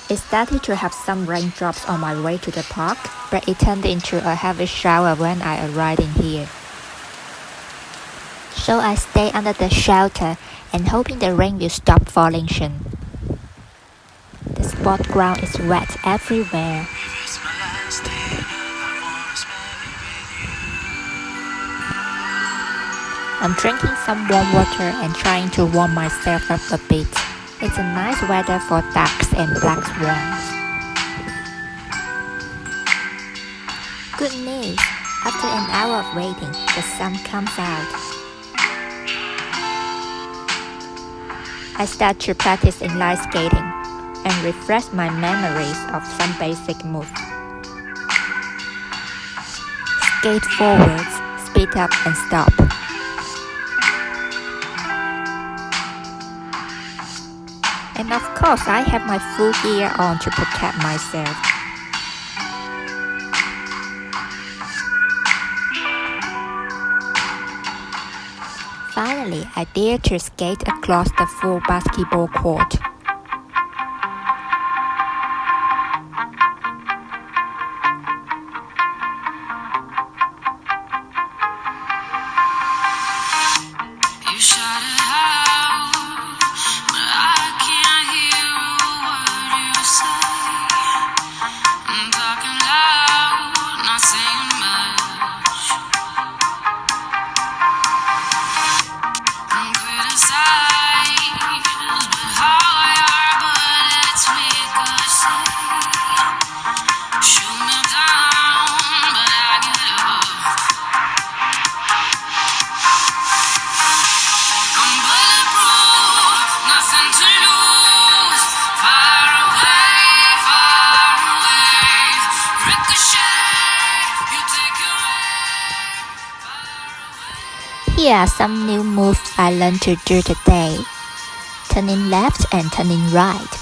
It started to have some raindrops on my way to the park, but it turned into a heavy shower when I arrived in here. So I stay under the shelter and hoping the rain will stop falling soon. The sport ground is wet everywhere. I'm drinking some warm water and trying to warm myself up a bit. It's a nice weather for ducks and black swans. Good news! After an hour of waiting, the sun comes out. I start to practice inline skating and refresh my memories of some basic moves. Skate forwards, speed up and stop. And of course, I have my full gear on to protect myself. Finally, I dare to skate across the full basketball court. You shout it out, but I can't hear a word you say. I'm talking loud, not saying much. I'm criticized, but how your bullets make us say. Shoot me down, but I get up. I'm bulletproof, nothing to lose. Far away, ricochet. You take your aim. Here are some new moves I learned to do today. Turning left and turning right.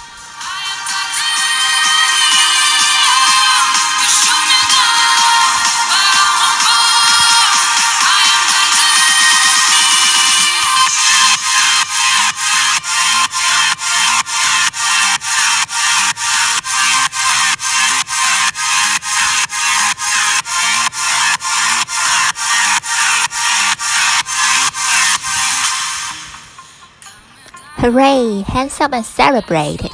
You shoot me down, but I won't fall. I am Hooray! Hands up and celebrate it!